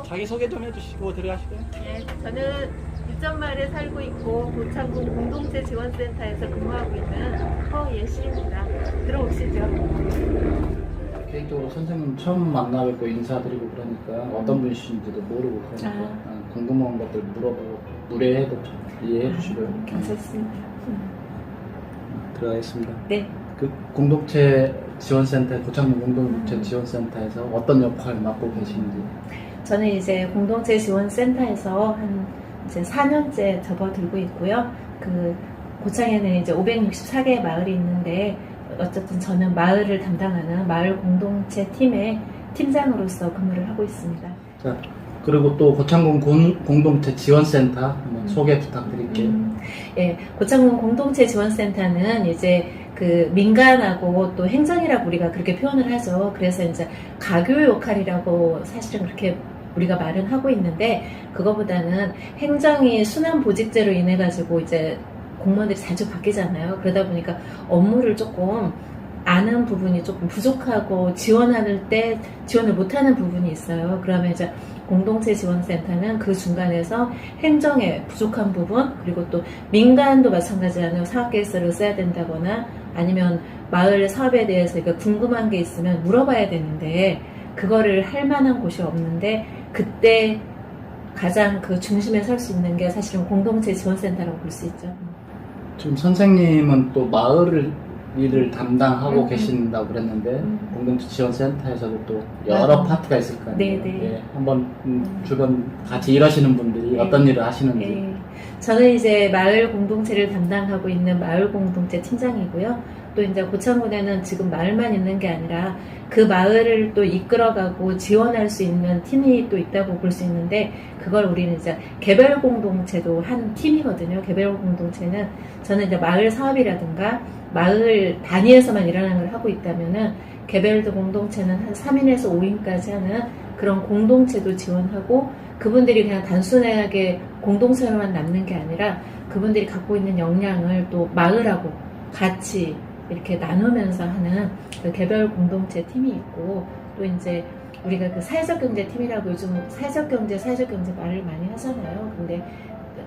자기소개 좀 해주시고 들어가시고요. 네, 저는 유전마을에 살고 있고 고창군 공동체 지원센터에서 근무하고 있는 허예실입니다. 들어오시죠. 개인적으로 선생님 처음 만나 뵙고 인사드리고 그러니까 어떤 분이신지도 모르고 그러니까 궁금한 것들 물어보고 무례해도 이해해 주시고요. 괜찮습니다. 들어가겠습니다. 네. 그 공동체 지원센터, 고창군 공동체 지원센터에서 어떤 역할을 맡고 계신지. 저는 이제 공동체 지원센터에서 한 이제 4년째 접어들고 있고요. 그 고창에는 이제 564개의 마을이 있는데 어쨌든 저는 마을을 담당하는 마을 공동체 팀의 팀장으로서 근무를 하고 있습니다. 자, 그리고 또 고창군 공동체 지원센터 한번 소개 부탁드릴게요. 예, 고창군 공동체 지원센터는 이제 그 민간하고 또 행정이라고 우리가 그렇게 표현을 하죠. 그래서 이제 가교 역할이라고 사실은 그렇게 우리가 말은 하고 있는데 그거보다는 행정이 순환 보직제로 인해 가지고 이제 공무원들이 자주 바뀌잖아요. 그러다 보니까 업무를 조금 아는 부분이 조금 부족하고 지원할 때 지원을 못하는 부분이 있어요. 그러면 이제 공동체 지원센터는 그 중간에서 행정에 부족한 부분 그리고 또 민간도 마찬가지잖아요. 사업 계획서를 써야 된다거나 아니면 마을 사업에 대해서 궁금한 게 있으면 물어봐야 되는데 그거를 할 만한 곳이 없는데 그때 가장 그 중심에 설 수 있는 게 사실은 공동체 지원센터라고 볼 수 있죠. 지금 선생님은 또 마을 일을 담당하고 계신다고 그랬는데 공동체 지원센터에서도 또 여러 파트가 있을 거 아니에요. 네네. 예, 한번 주변 같이 일하시는 분들이 네. 어떤 일을 하시는지. 네. 저는 이제 마을 공동체를 담당하고 있는 마을 공동체 팀장이고요. 또 이제 고창군에는 지금 마을만 있는 게 아니라 그 마을을 또 이끌어가고 지원할 수 있는 팀이 또 있다고 볼 수 있는데 그걸 우리는 이제 개별 공동체도 한 팀이거든요. 개별 공동체는 저는 이제 마을 사업이라든가 마을 단위에서만 일하는 걸 하고 있다면은 개별도 공동체는 한 3인에서 5인까지 하는 그런 공동체도 지원하고 그분들이 그냥 단순하게 공동체로만 남는 게 아니라 그분들이 갖고 있는 역량을 또 마을하고 같이 이렇게 나누면서 하는 그 개별 공동체 팀이 있고 또 이제 우리가 그 사회적 경제 팀이라고 요즘 사회적 경제 말을 많이 하잖아요. 근데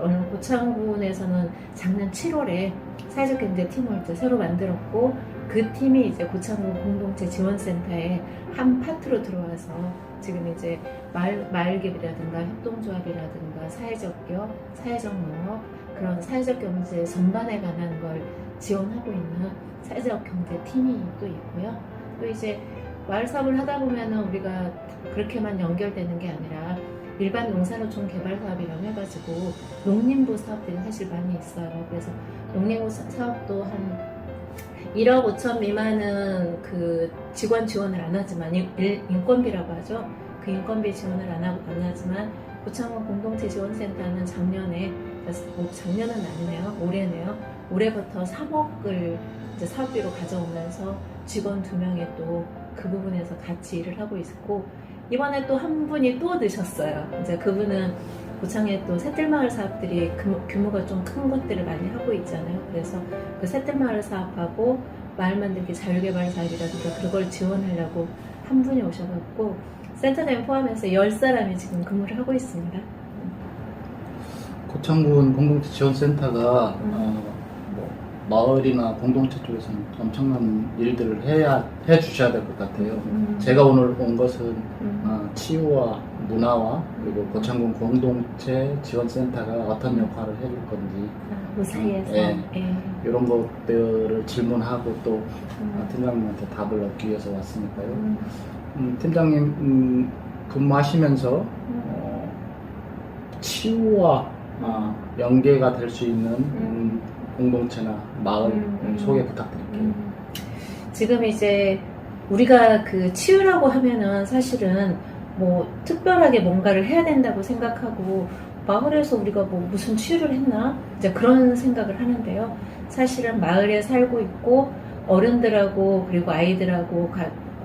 오늘 고창군에서는 작년 7월에 사회적 경제 팀을 이제 새로 만들었고 그 팀이 이제 고창군 공동체 지원센터의 한 파트로 들어와서 지금 이제 마을개비라든가 협동조합이라든가 사회적 기업, 사회적 농업 그런 사회적 경제 전반에 관한 걸 지원하고 있는 사회적 경제 팀이 또 있고요. 또 이제 마을 사업을 하다 보면은 우리가 그렇게만 연결되는 게 아니라 일반 농산어촌 개발 사업이라고 해가지고 농림부 사업들이 사실 많이 있어요. 그래서 농림부 사업도 한 1억 5천 미만은 그 직원 지원을 안 하지만 인건비라고 하죠. 그 인건비 지원을 안 하지만 고창군 공동체 지원센터는 작년은 아니네요. 올해네요. 올해부터 3억을 이제 사업비로 가져오면서 직원 2명이 또 그 부분에서 같이 일을 하고 있고 이번에 또 한 분이 또 드셨어요. 이제 그분은 고창에 또 새뜰마을 사업들이 규모가 좀 큰 것들을 많이 하고 있잖아요. 그래서 그 새뜰마을 사업하고 마을 만들기 자율개발 사업이라든가 그걸 지원하려고 한 분이 오셔갖고 센터장님 포함해서 10사람이 지금 근무를 하고 있습니다. 고창군 공동체 지원센터가 마을이나 공동체 쪽에서는 엄청난 일들을 해 주셔야 될 것 같아요. 제가 오늘 온 것은 치유와 문화와 그리고 고창군 공동체 지원센터가 어떤 역할을 해줄 건지 그 사이에서 이런 것들을 질문하고 또 팀장님한테 답을 얻기 위해서 왔으니까요. 팀장님 근무하시면서 치유와 연계가 될 수 있는 공동체나 마을 소개 부탁드릴게요. 지금 이제 우리가 그 치유라고 하면은 사실은 뭐 특별하게 뭔가를 해야 된다고 생각하고 마을에서 우리가 뭐 무슨 치유를 했나 이제 그런 생각을 하는데요. 사실은 마을에 살고 있고 어른들하고 그리고 아이들하고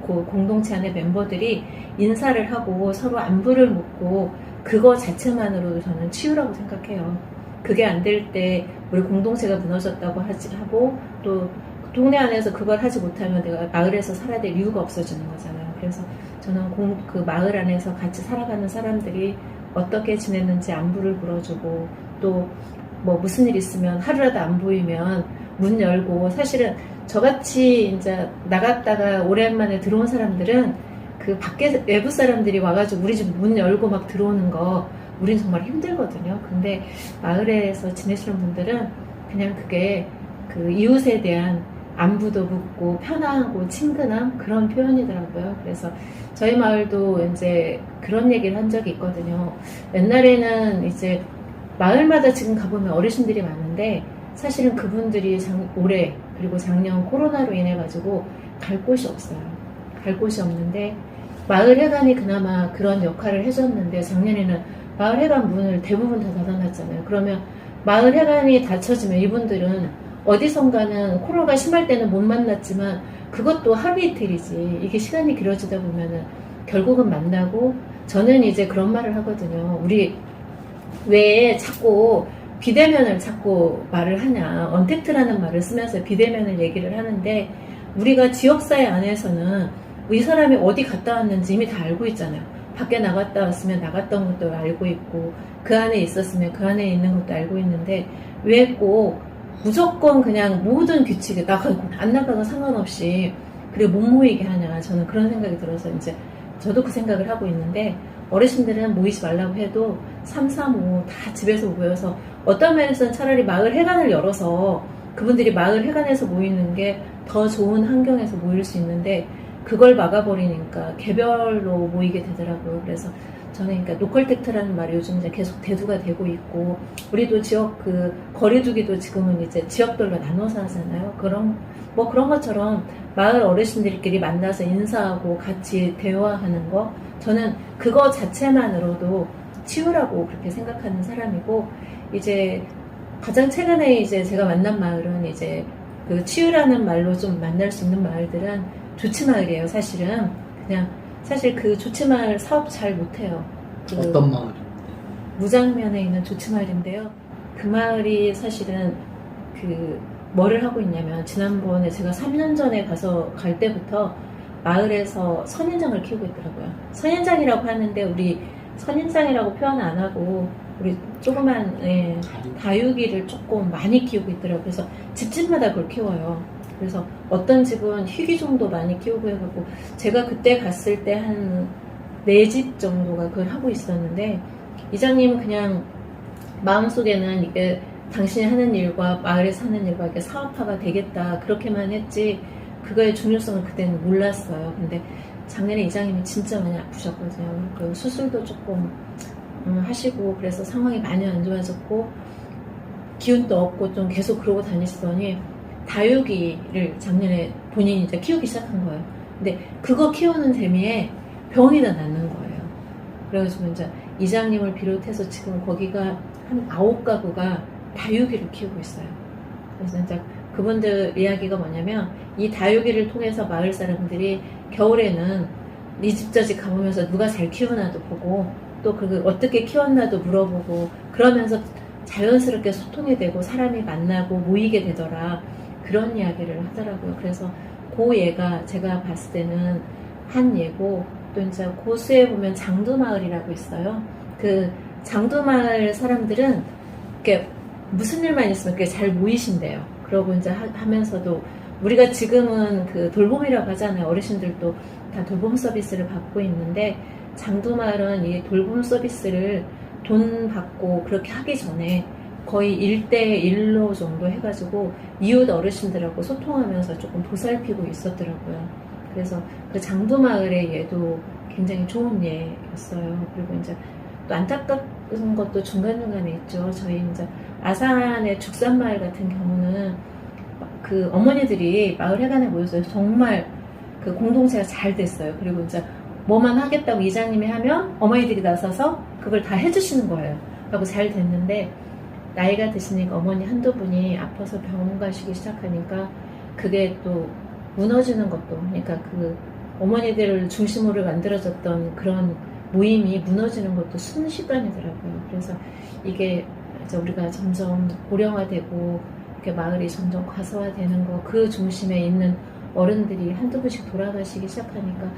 공동체 안의 멤버들이 인사를 하고 서로 안부를 묻고 그거 자체만으로도 저는 치유라고 생각해요. 그게 안 될 때 우리 공동체가 무너졌다고 하고 또 동네 안에서 그걸 하지 못하면 내가 마을에서 살아야 될 이유가 없어지는 거잖아요. 그래서 저는 그 마을 안에서 같이 살아가는 사람들이 어떻게 지냈는지 안부를 물어주고 또 뭐 무슨 일 있으면 하루라도 안 보이면 문 열고 사실은 저같이 이제 나갔다가 오랜만에 들어온 사람들은 그 밖에 외부 사람들이 와가지고 우리 집 문 열고 막 들어오는 거 우린 정말 힘들거든요. 근데 마을에서 지내시는 분들은 그냥 그게 그 이웃에 대한 안부도 묻고 편하고 친근함 그런 표현이더라고요. 그래서 저희 마을도 이제 그런 얘기를 한 적이 있거든요. 옛날에는 이제 마을마다 지금 가보면 어르신들이 많은데 사실은 그분들이 올해 그리고 작년 코로나로 인해 가지고 갈 곳이 없어요. 갈 곳이 없는데 마을 회관이 그나마 그런 역할을 해줬는데 작년에는 마을 회관 문을 대부분 다 닫아놨잖아요. 그러면 마을 회관이 닫혀지면 이분들은 어디선가는 코로나가 심할 때는 못 만났지만 그것도 하루 이틀이지. 이게 시간이 길어지다 보면은 결국은 만나고 저는 이제 그런 말을 하거든요. 우리 왜 자꾸 비대면을 자꾸 말을 하냐. 언택트라는 말을 쓰면서 비대면을 얘기를 하는데 우리가 지역사회 안에서는 이 사람이 어디 갔다 왔는지 이미 다 알고 있잖아요. 밖에 나갔다 왔으면 나갔던 것도 알고 있고 그 안에 있었으면 그 안에 있는 것도 알고 있는데 왜 꼭 무조건 그냥 모든 규칙에 나가고 안 나가도 상관없이 그리고 못 모이게 하냐. 저는 그런 생각이 들어서 이제 저도 그 생각을 하고 있는데 어르신들은 모이지 말라고 해도 3, 4, 5 다 집에서 모여서 어떤 면에서는 차라리 마을 회관을 열어서 그분들이 마을 회관에서 모이는 게 더 좋은 환경에서 모일 수 있는데 그걸 막아버리니까 개별로 모이게 되더라고요. 그래서 저는 그러니까 노컬택트라는 말이 요즘 이제 계속 대두가 되고 있고 우리도 지역 그 거리두기도 지금은 이제 지역별로 나눠서 하잖아요. 그런 것처럼 마을 어르신들끼리 만나서 인사하고 같이 대화하는 거 저는 그거 자체만으로도 치유라고 그렇게 생각하는 사람이고 이제 가장 최근에 이제 제가 만난 마을은 이제 그 치유라는 말로 좀 만날 수 있는 마을들은 조치마을이에요. 사실은 그냥 사실 그 조치마을 사업 잘 못해요. 그 어떤 마을인데? 무장면에 있는 조치마을인데요. 그 마을이 사실은 그 뭐를 하고 있냐면 지난번에 제가 3년 전에 가서 갈 때부터 마을에서 선인장을 키우고 있더라고요. 선인장이라고 하는데 우리 선인장이라고 표현 안 하고 우리 조그만 다육이를 조금 많이 키우고 있더라고요. 그래서 집집마다 그걸 키워요. 그래서 어떤 집은 희귀 정도 많이 키우고 해갖고 제가 그때 갔을 때 한 4집 정도가 그걸 하고 있었는데 이장님은 그냥 마음속에는 이게 당신이 하는 일과 마을에서 하는 일과 이게 사업화가 되겠다 그렇게만 했지 그거의 중요성을 그때는 몰랐어요. 근데 작년에 이장님이 진짜 많이 아프셨거든요. 그 수술도 조금 하시고 그래서 상황이 많이 안 좋아졌고 기운도 없고 좀 계속 그러고 다니시더니 다육이를 작년에 본인이 이제 키우기 시작한 거예요. 근데 그거 키우는 재미에 병이 다 낫는 거예요. 그래가지고 이제 이장님을 비롯해서 지금 거기가 한 9가구가 다육이를 키우고 있어요. 그래서 이제 그분들 이야기가 뭐냐면 이 다육이를 통해서 마을 사람들이 겨울에는 이 집 저 집 가보면서 누가 잘 키우나도 보고 또 그 어떻게 키웠나도 물어보고 그러면서 자연스럽게 소통이 되고 사람이 만나고 모이게 되더라 그런 이야기를 하더라고요. 그래서 그 예가 제가 봤을 때는 한 예고 또 이제 고수에 보면 장두마을이라고 있어요. 그 장두마을 사람들은 이렇게 무슨 일만 있으면 그게 잘 모이신대요. 그러고 이제 하면서도 우리가 지금은 그 돌봄이라고 하잖아요. 어르신들도 다 돌봄 서비스를 받고 있는데 장두마을은 이 돌봄 서비스를 돈 받고 그렇게 하기 전에 거의 1대1로 정도 해가지고 이웃 어르신들하고 소통하면서 조금 보살피고 있었더라고요. 그래서 그 장두마을의 예도 굉장히 좋은 예였어요. 그리고 이제 또 안타까운 것도 중간중간에 있죠. 저희 이제 아산의 죽산마을 같은 경우는 그 어머니들이 마을 회관에 모여서 정말 그 공동체가 잘 됐어요. 그리고 이제 뭐만 하겠다고 이장님이 하면 어머니들이 나서서 그걸 다 해주시는 거예요. 하고 잘 됐는데 나이가 드시니까 어머니 한두 분이 아파서 병원 가시기 시작하니까 그게 또 무너지는 것도 그러니까 그 어머니들을 중심으로 만들어졌던 그런 모임이 무너지는 것도 순식간이더라고요. 그래서 이게 이제 우리가 점점 고령화되고 이렇게 마을이 점점 과소화되는 거 그 중심에 있는 어른들이 한두 분씩 돌아가시기 시작하니까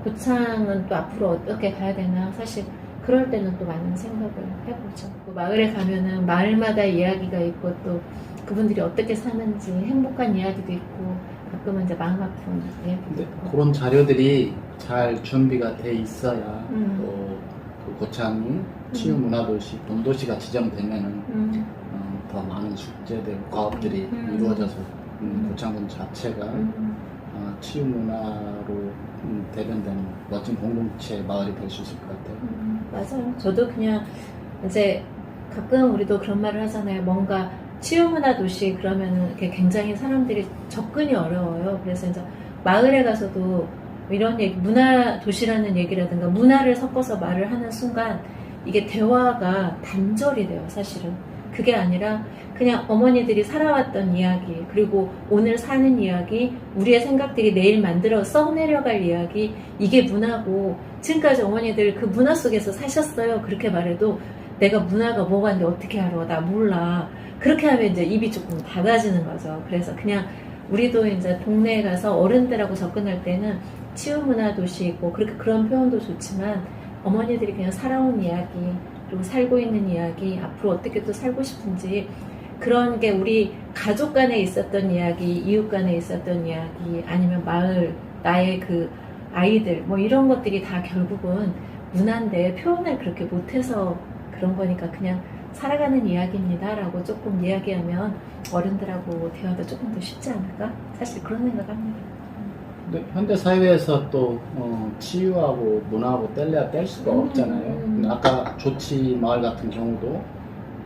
고창은 또 앞으로 어떻게 가야 되나 사실 그럴 때는 또 많은 생각을 해보죠. 또 마을에 가면은 마을마다 이야기가 있고 또 그분들이 어떻게 사는지 행복한 이야기도 있고 가끔은 이제 마음 아픈 이야기도 근데 있고. 그런 자료들이 잘 준비가 돼 있어야 또 그 고창이 치유문화도시, 본도시가 지정되면은 더 많은 숙제들, 과업들이 이루어져서 고창군 자체가 치유문화로 대변되는 멋진 공동체 마을이 될 수 있을 것 같아요. 맞아요. 저도 그냥 이제 가끔 우리도 그런 말을 하잖아요. 뭔가 치유문화 도시 그러면은 이렇게 굉장히 사람들이 접근이 어려워요. 그래서 이제 마을에 가서도 이런 얘기, 문화 도시라는 얘기라든가 문화를 섞어서 말을 하는 순간 이게 대화가 단절이 돼요, 사실은. 그게 아니라 그냥 어머니들이 살아왔던 이야기, 그리고 오늘 사는 이야기, 우리의 생각들이 내일 만들어 써내려갈 이야기, 이게 문화고, 지금까지 어머니들 그 문화 속에서 사셨어요. 그렇게 말해도 내가 문화가 뭐가 있는데 어떻게 알아? 나 몰라. 그렇게 하면 이제 입이 조금 닫아지는 거죠. 그래서 그냥 우리도 이제 동네에 가서 어른들하고 접근할 때는 치유문화 도시이고, 그렇게 그런 표현도 좋지만, 어머니들이 그냥 살아온 이야기, 그리고 살고 있는 이야기, 앞으로 어떻게 또 살고 싶은지, 그런 게 우리 가족 간에 있었던 이야기, 이웃 간에 있었던 이야기, 아니면 마을, 나의 그 아이들, 뭐 이런 것들이 다 결국은 문화인데 표현을 그렇게 못해서 그런 거니까 그냥 살아가는 이야기입니다 라고 조금 이야기하면 어른들하고 대화도 조금 더 쉽지 않을까? 사실 그런 생각합니다. 근데 현대 사회에서 또 치유하고 문화하고 뗄래야 뗄 수가 없잖아요. 아까 조치 마을 같은 경우도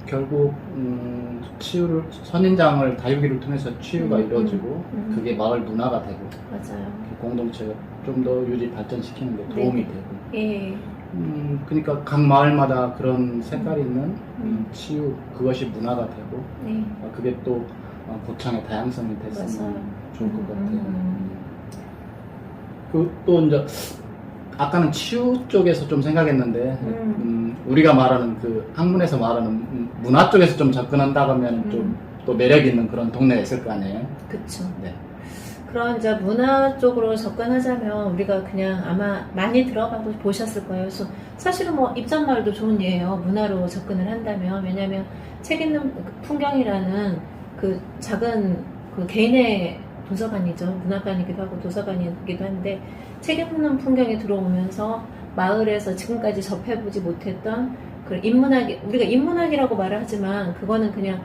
결국 치유를 선인장을 다육이를 통해서 치유가 이루어지고 그게 마을 문화가 되고 맞아요. 공동체가 좀 더 유지 발전시키는 데 도움이 네. 되고. 예. 그러니까 각 마을마다 그런 색깔이 있는 치유 그것이 문화가 되고 네. 그게 또 고창의 다양성이 됐으면 맞아요. 좋을 것 같아요. 또 이제 아까는 치유 쪽에서 좀 생각했는데 우리가 말하는 그 학문에서 말하는 문화 쪽에서 좀 접근한다고 하면 좀 또 매력 있는 그런 동네가 있을 거 아니에요? 그쵸. 네. 그런 이제 문화 쪽으로 접근하자면 우리가 그냥 아마 많이 들어가고 보셨을 거예요. 그래서 사실은 뭐 입전마을도 좋은 예예요. 문화로 접근을 한다면. 왜냐하면 책 읽는 풍경이라는 그 작은 그 개인의 도서관이죠. 문화관이기도 하고 도서관이기도 한데 책 읽는 풍경이 들어오면서 마을에서 지금까지 접해보지 못했던 그 인문학, 우리가 인문학이라고 말을 하지만 그거는 그냥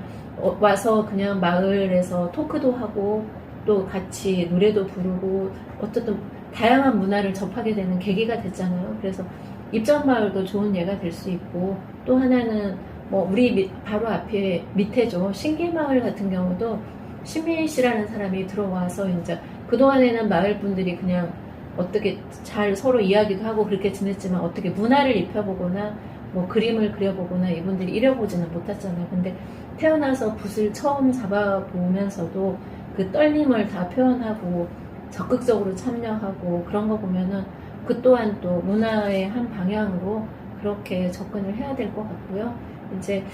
와서 그냥 마을에서 토크도 하고 또 같이 노래도 부르고 어쨌든 다양한 문화를 접하게 되는 계기가 됐잖아요. 그래서 입전마을도 좋은 예가 될 수 있고 또 하나는 뭐 우리 바로 앞에 밑에죠. 신길마을 같은 경우도 신민 씨라는 사람이 들어와서 이제 그동안에는 마을 분들이 그냥 어떻게 잘 서로 이야기도 하고 그렇게 지냈지만 어떻게 문화를 입혀보거나 뭐 그림을 그려보거나 이분들이 이려보지는 못했잖아요. 근데 태어나서 붓을 처음 잡아보면서도 그 떨림을 다 표현하고 적극적으로 참여하고 그런 거 보면은 그 또한 또 문화의 한 방향으로 그렇게 접근을 해야 될 것 같고요. 이제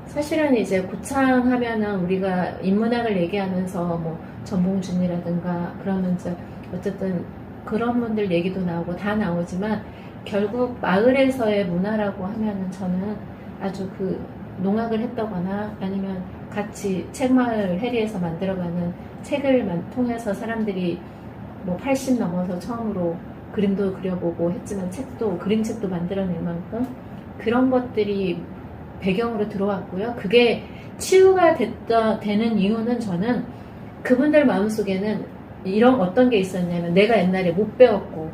사실은 이제 고창 하면은 우리가 인문학을 얘기하면서 뭐 전봉준이라든가 그러면 이제 어쨌든 그런 분들 얘기도 나오고 다 나오지만 결국 마을에서의 문화라고 하면은 저는 아주 그 농악을 했다거나 아니면 같이 책마을 해리에서 만들어가는 책을 통해서 사람들이 뭐 80 넘어서 처음으로 그림도 그려보고 했지만 책도 그림책도 만들어낼 만큼 그런 것들이 배경으로 들어왔고요. 그게 치유가 되는 이유는 저는 그분들 마음속에는 이런 어떤 게 있었냐면 내가 옛날에 못 배웠고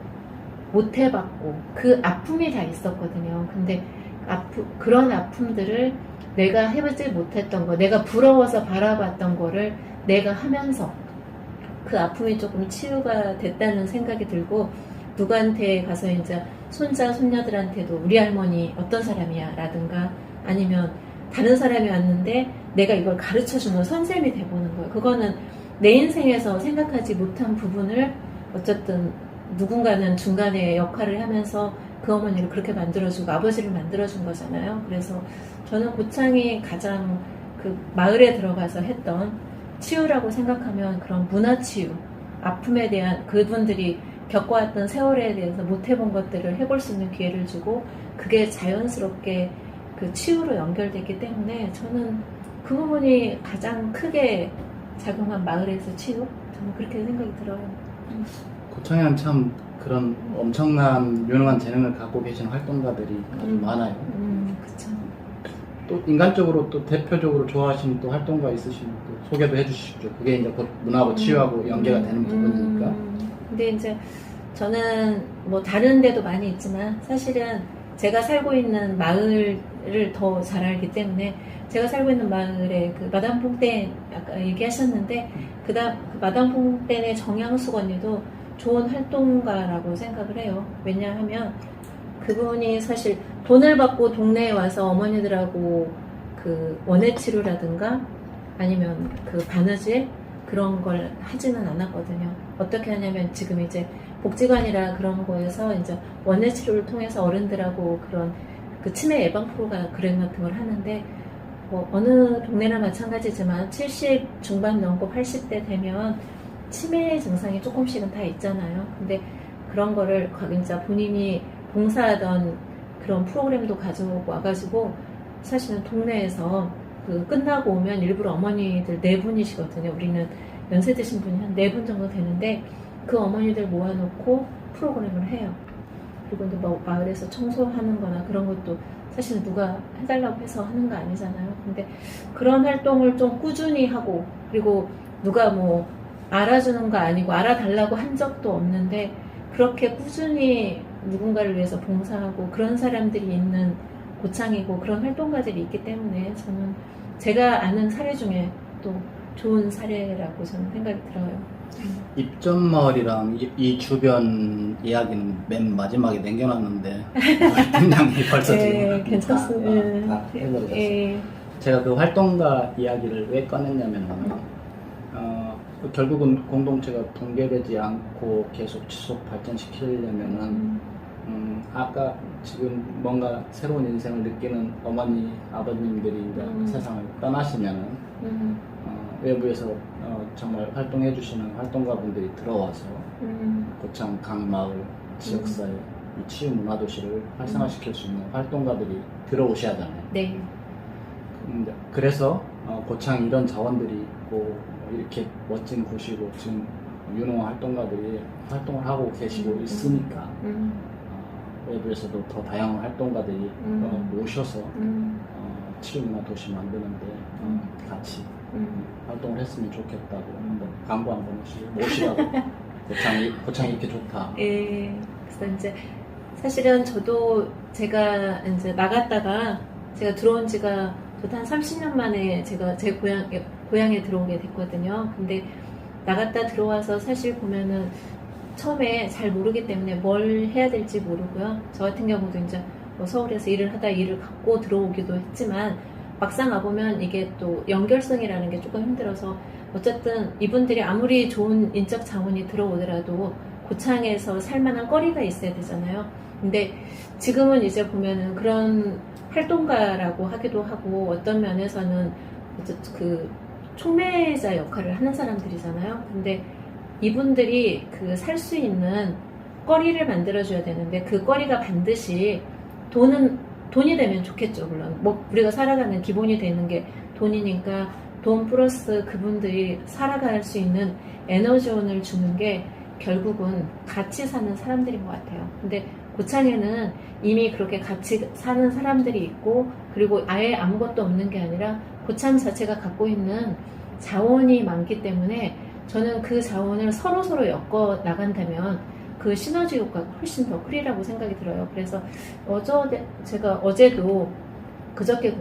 못 해봤고 그 아픔이 다 있었거든요. 근데 그런 아픔들을 내가 해보지 못했던 거, 내가 부러워서 바라봤던 거를 내가 하면서 그 아픔이 조금 치유가 됐다는 생각이 들고 누구한테 가서 이제 손자, 손녀들한테도 우리 할머니 어떤 사람이야 라든가 아니면 다른 사람이 왔는데 내가 이걸 가르쳐주는 선생님이 돼보는 거예요. 그거는 내 인생에서 생각하지 못한 부분을 어쨌든 누군가는 중간에 역할을 하면서 그 어머니를 그렇게 만들어주고 아버지를 만들어준 거잖아요. 그래서 저는 고창이 가장 그 마을에 들어가서 했던 치유라고 생각하면 그런 문화 치유, 아픔에 대한 그분들이 겪어왔던 세월에 대해서 못 해본 것들을 해볼 수 있는 기회를 주고 그게 자연스럽게 그 치유로 연결됐기 때문에 저는 그 부분이 가장 크게 작용한 마을에서 치유? 저는 그렇게 생각이 들어요. 고창에는 참 그런 엄청난 유능한 재능을 갖고 계신 활동가들이 아주 많아요. 그쵸. 또 인간적으로 또 대표적으로 좋아하시는 또 활동가 있으시면 또 소개도 해주시죠. 그게 이제 곧 문화하고 치유하고 연계가 되는 부분이니까. 근데 이제 저는 뭐 다른 데도 많이 있지만 사실은 제가 살고 있는 마을을 더 잘 알기 때문에 제가 살고 있는 마을에 그 마담 퐁땡 아까 얘기하셨는데 그 마담 퐁땡의 정양숙 언니도 좋은 활동가라고 생각을 해요. 왜냐하면 그분이 사실 돈을 받고 동네에 와서 어머니들하고 그 원예 치료라든가 아니면 그 바느질 그런 걸 하지는 않았거든요. 어떻게 하냐면 지금 이제 복지관이라 그런 거에서 이제 원예 치료를 통해서 어른들하고 그런 그 치매 예방 프로그램 같은 걸 하는데 뭐 어느 동네나 마찬가지지만 70 중반 넘고 80대 되면 치매 증상이 조금씩은 다 있잖아요. 근데 그런 거를 진짜 본인이 봉사하던 그런 프로그램도 가져오고 와가지고 사실은 동네에서 그 끝나고 오면 일부러 어머니들 4분이시거든요. 우리는 연세 드신 분이 한 4분 정도 되는데 그 어머니들 모아놓고 프로그램을 해요. 그리고 이제 뭐 마을에서 청소하는 거나 그런 것도 사실은 누가 해달라고 해서 하는 거 아니잖아요. 근데 그런 활동을 좀 꾸준히 하고 그리고 누가 뭐 알아주는 거 아니고 알아달라고 한 적도 없는데 그렇게 꾸준히 누군가를 위해서 봉사하고 그런 사람들이 있는 고창이고 그런 활동가들이 있기 때문에 저는 제가 아는 사례 중에 또 좋은 사례라고 저는 생각이 들어요. 입전마을이랑 이 주변 이야기는 맨 마지막에 남겨놨는데 팀장이 벌써 지금 괜찮습니다. 다 해버리셨어요. 제가 그 활동가 이야기를 왜 꺼냈냐면 결국은 공동체가 붕괴되지 않고 계속 지속 발전시키려면은 아까 지금 뭔가 새로운 인생을 느끼는 어머니, 아버님들이 이제 세상을 떠나시면은 외부에서 정말 활동해 주시는 활동가분들이 들어와서 고창 강마을 지역사회 이 치유 문화도시를 활성화시킬 수 있는 활동가들이 들어오셔야 하잖아요. 네. 그래서 고창 이런 자원들이 있고 이렇게 멋진 곳이고 지금 유능한 활동가들이 활동을 하고 계시고 있으니까 외부에서도 더 다양한 활동가들이 모셔서 치유문화도시 만드는데 같이 활동을 했으면 좋겠다고 한번 광고 한 번씩 모시라고 고창이 이렇게 좋다. 예. 그래서 이제 사실은 저도 제가 이제 나갔다가 제가 들어온 지가 저도 한 30년 만에 제가 제 고향에 들어오게 됐거든요. 근데 나갔다 들어와서 사실 보면은 처음에 잘 모르기 때문에 뭘 해야 될지 모르고요. 저 같은 경우도 이제 뭐 서울에서 일을 하다 일을 갖고 들어오기도 했지만 막상 와보면 이게 또 연결성이라는 게 조금 힘들어서 어쨌든 이분들이 아무리 좋은 인적 자원이 들어오더라도 고창에서 살만한 거리가 있어야 되잖아요. 근데 지금은 이제 보면은 그런 활동가라고 하기도 하고 어떤 면에서는 그 촉매자 역할을 하는 사람들이잖아요. 근데 이분들이 그 살 수 있는 거리를 만들어줘야 되는데 그 거리가 반드시 돈이 되면 좋겠죠. 물론 뭐 우리가 살아가는 기본이 되는 게 돈이니까 돈 플러스 그분들이 살아갈 수 있는 에너지원을 주는 게 결국은 같이 사는 사람들인 것 같아요. 근데 고창에는 이미 그렇게 같이 사는 사람들이 있고 그리고 아예 아무것도 없는 게 아니라 고창 자체가 갖고 있는 자원이 많기 때문에 저는 그 자원을 서로 엮어 나간다면 그 시너지 효과가 훨씬 더 크리라고 생각이 들어요. 그래서 제가 어제도 그저께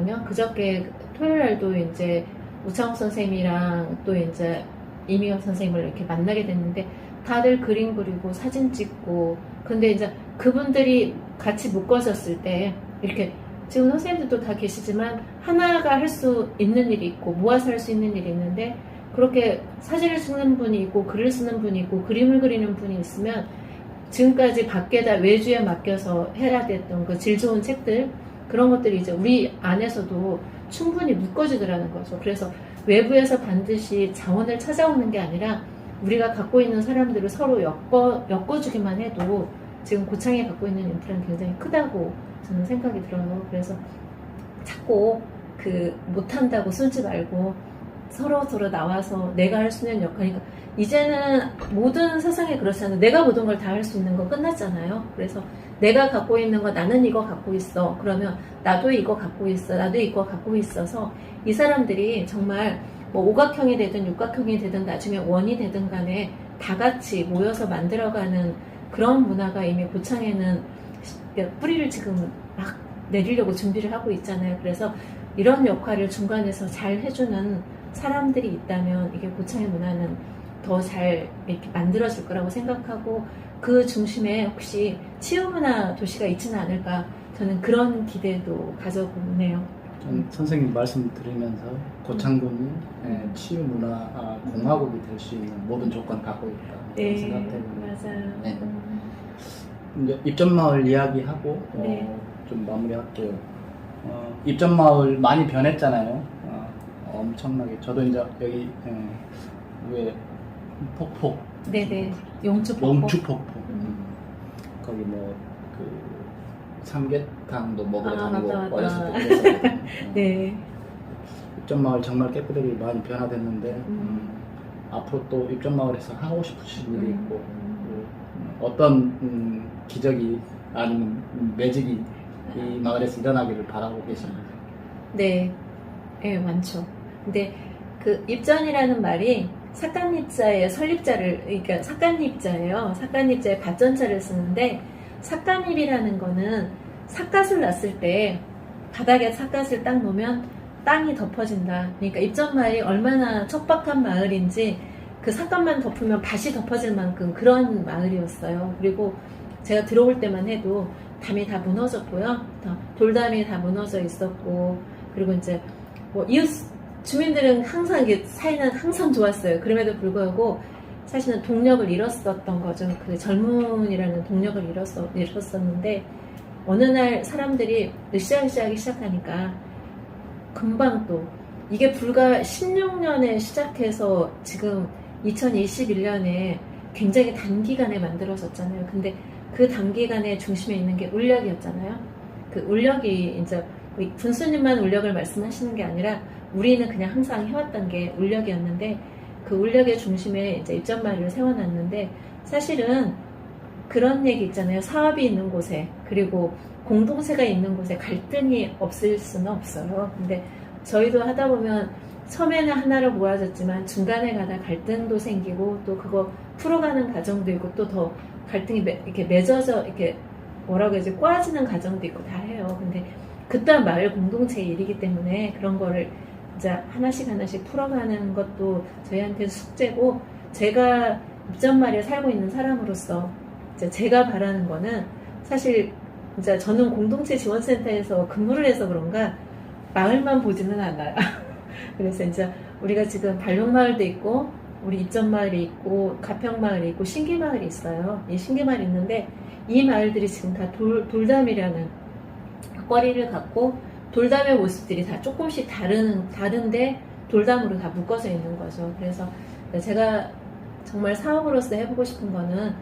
토요일 날도 이제 우창욱 선생님이랑 또 이제 이미영 선생님을 이렇게 만나게 됐는데 다들 그림 그리고 사진 찍고 근데 이제 그분들이 같이 묶어졌을 때 이렇게 지금 선생님들도 다 계시지만 하나가 할 수 있는 일이 있고 모아서 할 수 있는 일이 있는데 그렇게 사진을 찍는 분이 있고 글을 쓰는 분이 있고 그림을 그리는 분이 있으면 지금까지 밖에다 외주에 맡겨서 해야 됐던 그 질 좋은 책들 그런 것들이 이제 우리 안에서도 충분히 묶어지더라는 거죠. 그래서 외부에서 반드시 자원을 찾아오는 게 아니라 우리가 갖고 있는 사람들을 서로 엮어주기만 해도 지금 고창이 갖고 있는 인프라는 굉장히 크다고 저는 생각이 들어요. 그래서 자꾸 못한다고 쏘지 말고 서로 나와서 내가 할 수 있는 역할이니까 이제는 모든 세상에 그렇잖아요. 내가 모든 걸 다 할 수 있는 거 끝났잖아요. 그래서 내가 갖고 있는 거 나는 이거 갖고 있어. 그러면 나도 이거 갖고 있어. 나도 이거 갖고 있어서 이 사람들이 정말 뭐 오각형이 되든 육각형이 되든 나중에 원이 되든 간에 다 같이 모여서 만들어가는 그런 문화가 이미 고창에는 뿌리를 지금 막 내리려고 준비를 하고 있잖아요. 그래서 이런 역할을 중간에서 잘 해주는 사람들이 있다면 이게 고창의 문화는 더 잘 이렇게 만들어질 거라고 생각하고 그 중심에 혹시 치유문화 도시가 있지는 않을까 저는 그런 기대도 가져보네요. 선생님 말씀 들으면서 고창군이 치유문화 공화국이 될 수 있는 모든 조건을 갖고 있다 네, 생각해보네요. 맞아요. 네. 이제 입전마을 이야기하고 네. 좀 마무리할게요. 입전마을 많이 변했잖아요. 엄청나게. 저도 이제 여기 위에 폭포. 네네. 용주폭포. 용주폭포. 거기 삼계탕도 먹으러 다니고 맞다. 어렸을 때 그랬었거든요. 네. 입전마을 정말 깨끗하게 많이 변화됐는데 앞으로 또 입전마을에서 하고 싶으신 일이 있고 어떤 기적이 아니면 매직이 이 마을에서 일어나기를 바라고 계십니다. 네, 네, 많죠. 근데 그 입전이라는 말이 삭간입자의 설립자를, 그러니까 삭간입자예요. 삭간입자의 받전자를 쓰는데 삭간입이라는 거는 삭갓을 놨을 때 바닥에 삭갓을 딱 놓으면 땅이 덮어진다. 그러니까 입전마을이 얼마나 척박한 마을인지 그 삭갓만 덮으면 밭이 덮어질 만큼 그런 마을이었어요. 그리고 제가 들어올 때만 해도 담이 다 무너졌고요. 돌담이 다 무너져 있었고, 그리고 이제 뭐 이웃 주민들은 항상 이게 사이는 항상 좋았어요. 그럼에도 불구하고 사실은 동력을 잃었었던 거죠. 그 젊은이라는 동력을 잃었었는데 어느 날 사람들이 으쌰으쌰하기 시작하니까 금방 또 이게 불과 16년에 시작해서 지금 2021년에 굉장히 단기간에 만들어졌잖아요. 근데 그 단기간에 중심에 있는 게 울력이었잖아요. 그 울력이 이제 군수님만 울력을 말씀하시는 게 아니라 우리는 그냥 항상 해왔던 게 울력이었는데 그 울력의 중심에 이제 입전마을을 세워놨는데 사실은 그런 얘기 있잖아요. 사업이 있는 곳에 그리고 공동체가 있는 곳에 갈등이 없을 수는 없어요. 근데 저희도 하다 보면 처음에는 하나로 모아졌지만 중간에 가다 갈등도 생기고 또 그거 풀어가는 과정도 있고 또 더 갈등이 이렇게 맺어져 이렇게 뭐라고 해야지 꼬아지는 과정도 있고 다 해요. 근데 그 또한 마을 공동체의 일이기 때문에 그런 거를 이제 하나씩 풀어가는 것도 저희한테 숙제고 제가 입전마을에 살고 있는 사람으로서 이제 제가 바라는 거는 사실 이제 저는 공동체 지원센터에서 근무를 해서 그런가 마을만 보지는 않아요. 그래서 이제 우리가 지금 발령마을도 있고 우리 입전마을이 있고 가평마을이 있고 신기마을이 있어요. 이 신기마을이 있는데 이 마을들이 지금 다 돌담이라는 거리를 갖고 돌담의 모습들이 다 조금씩 다른데 돌담으로 다 묶어져 있는 거죠. 그래서 제가 정말 사업으로서 해보고 싶은 거는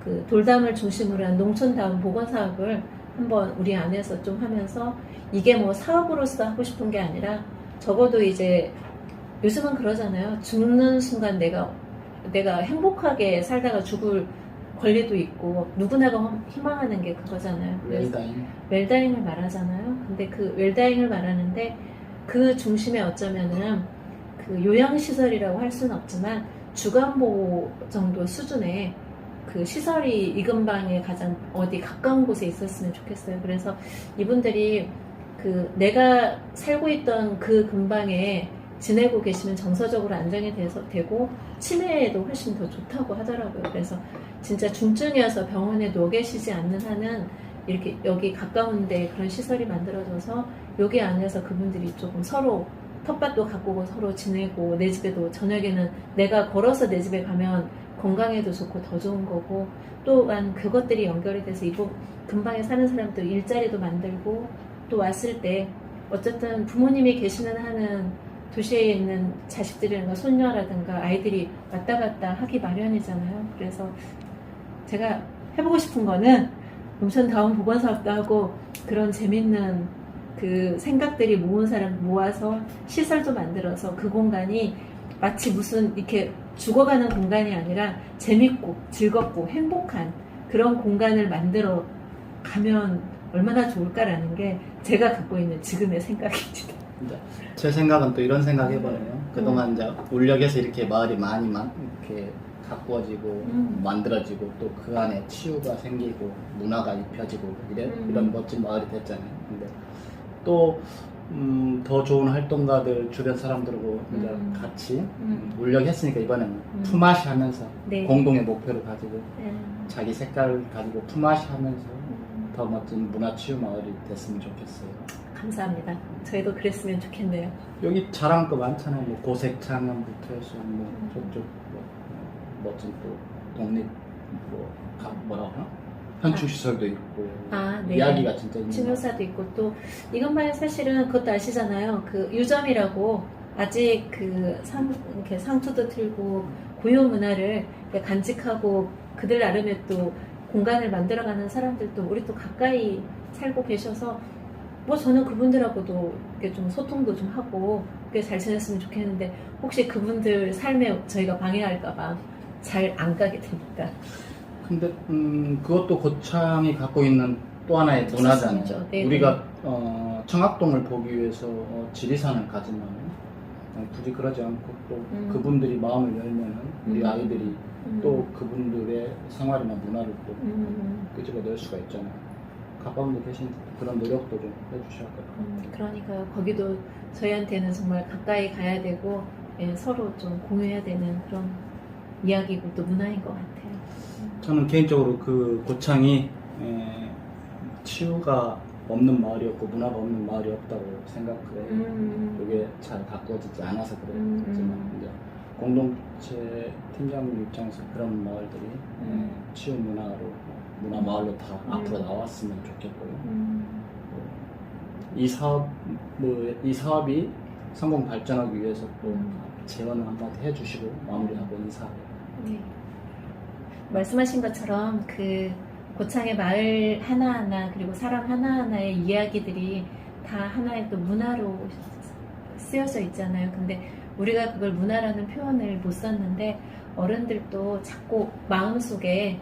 그 돌담을 중심으로 한 농촌다운 보건 사업을 한번 우리 안에서 좀 하면서 이게 뭐 사업으로서 하고 싶은 게 아니라 적어도 이제 요즘은 그러잖아요. 죽는 순간 내가 행복하게 살다가 죽을 권리도 있고 누구나가 희망하는 게 그거잖아요. 웰다잉을 말하잖아요. 근데 그 웰다잉을 말하는데 그 중심에 어쩌면은 그 요양시설이라고 할 수는 없지만 주간보호 정도 수준의 그 시설이 이 근방에 가장 어디 가까운 곳에 있었으면 좋겠어요. 그래서 이분들이 그 내가 살고 있던 그 근방에 지내고 계시면 정서적으로 안정이 되고 치매에도 훨씬 더 좋다고 하더라고요. 그래서 진짜 중증이어서 병원에 누워 계시지 않는 한은 이렇게 여기 가까운데 그런 시설이 만들어져서 여기 안에서 그분들이 조금 서로 텃밭도 가꾸고 서로 지내고 내 집에도 저녁에는 내가 걸어서 내 집에 가면 건강에도 좋고 더 좋은 거고 또한 그것들이 연결이 돼서 이곳 근방에 사는 사람들 일자리도 만들고 또 왔을 때 어쨌든 부모님이 계시는 한은 도시에 있는 자식들이라든가 손녀라든가 아이들이 왔다 갔다 하기 마련이잖아요. 그래서 제가 해보고 싶은 거는 농촌다운 보건 사업도 하고 그런 재밌는 그 생각들이 모은 사람 모아서 시설도 만들어서 그 공간이 마치 무슨 이렇게 죽어가는 공간이 아니라 재밌고 즐겁고 행복한 그런 공간을 만들어 가면 얼마나 좋을까라는 게 제가 갖고 있는 지금의 생각입니다. 제 생각은 또 이런 생각 해보네요. 그동안 이제 울력에서 이렇게 마을이 많이 이렇게 가꾸어지고 만들어지고 또 그 안에 치유가 생기고 문화가 입혀지고 이런 멋진 마을이 됐잖아요. 근데 또 더 좋은 활동가들 주변 사람들하고 이제 같이 울력했으니까 이번에는 품앗이 하면서 네. 공동의 목표를 가지고 자기 색깔을 가지고 품앗이 하면서 더 멋진 문화 치유 마을이 됐으면 좋겠어요. 감사합니다. 저희도 그랬으면 좋겠네요. 여기 자랑거 많잖아요. 뭐 고색 창현부터 해서 뭐 저쪽 멋진 또 독립 뭐라고 하나? 현충 시설도 있고 네. 이야기가 진짜 있는 진호사도 있고 또 이것만 사실은 그것도 아시잖아요. 그 유점이라고 아직 그 이렇게 상투도 틀고 고유 문화를 간직하고 그들 나름의 또 공간을 만들어가는 사람들도 우리 또 가까이 살고 계셔서 뭐 저는 그분들하고도 이렇게 좀 소통도 좀 하고 꽤 잘 지냈으면 좋겠는데 혹시 그분들 삶에 저희가 방해할까봐 잘 안 가게 됩니다. 근데 그것도 고창이 갖고 있는 또 하나의 문화잖아요. 네네. 우리가 청학동을 보기 위해서 지리산을 가지만 굳이 그러지 않고 또 그분들이 마음을 열면은 우리 아이들이 또 그분들의 생활이나 문화를 또 끄집어낼 수가 있잖아요. 가까운 데 계신 그런 노력도 좀 해주셔야 할 것 같아요. 그러니까 거기도 저희한테는 정말 가까이 가야 되고 서로 좀 공유해야 되는 그런 이야기고 또 문화인 것 같아요. 저는 개인적으로 그 고창이 치유가 없는 마을이었고 문화가 없는 마을이 없다고 생각해요. 그게 잘 가꾸어지지 않아서 그랬지만 이제 공동체 팀장님 입장에서 그런 마을들이 치유 문화 마을로 다 앞으로 나왔으면 좋겠고요. 이 사업이 성공 발전하기 위해서 또 재원을 한마디 해주시고 마무리하고 인사해요. 네. 말씀하신 것처럼 그 고창의 마을 하나하나 그리고 사람 하나하나의 이야기들이 다 하나의 또 문화로 쓰여져 있잖아요. 근데 우리가 그걸 문화라는 표현을 못 썼는데 어른들도 자꾸 마음속에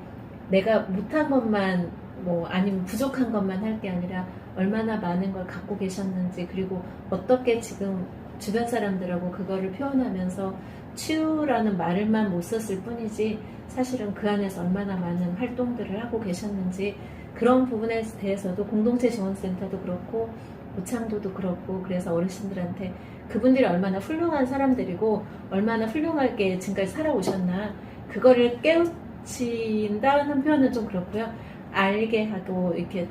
내가 못한 것만 뭐 아니면 부족한 것만 할 게 아니라 얼마나 많은 걸 갖고 계셨는지 그리고 어떻게 지금 주변 사람들하고 그거를 표현하면서 치유라는 말을만 못 썼을 뿐이지 사실은 그 안에서 얼마나 많은 활동들을 하고 계셨는지 그런 부분에 대해서도 공동체 지원센터도 그렇고 고창도도 그렇고 그래서 어르신들한테 그분들이 얼마나 훌륭한 사람들이고 얼마나 훌륭하게 지금까지 살아오셨나 그거를 깨우친다는 표현은 좀 그렇고요. 알게 하고 이렇게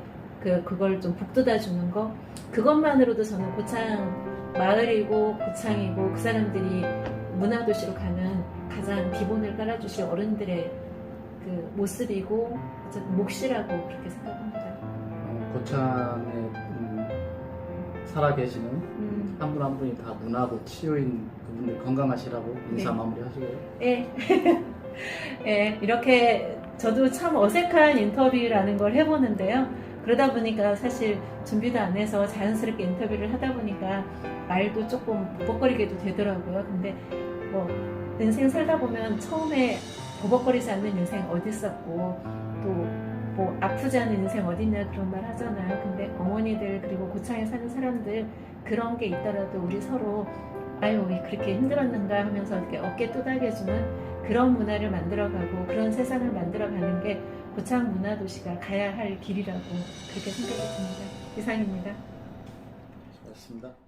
그걸 좀 북돋아 주는 거 그것만으로도 저는 고창 마을이고 고창이고 그 사람들이 문화도시로 가는 가장 기본을 깔아주실 어른들의 그 모습이고 몫이라고 그렇게 생각합니다. 고창에 살아계시는 한 분 한 분이 다 문화고 치유인 그분들 건강하시라고 인사 네. 마무리 하시고요. 네. 네, 이렇게 저도 참 어색한 인터뷰라는 걸 해보는데요. 그러다 보니까 사실 준비도 안 해서 자연스럽게 인터뷰를 하다 보니까 말도 조금 버벅거리게도 되더라고요. 근데 뭐 인생 살다 보면 처음에 버벅거리지 않는 인생 어디 있었고 또 뭐 아프지 않은 인생 어딨냐 그런 말 하잖아요. 근데 어머니들 그리고 고창에 사는 사람들 그런 게 있더라도 우리 서로 아유 그렇게 힘들었는가 하면서 이렇게 어깨 토닥여주는 그런 문화를 만들어가고 그런 세상을 만들어가는 게 고창 문화도시가 가야 할 길이라고 그렇게 생각이 듭니다. 이상입니다. 수고하셨습니다.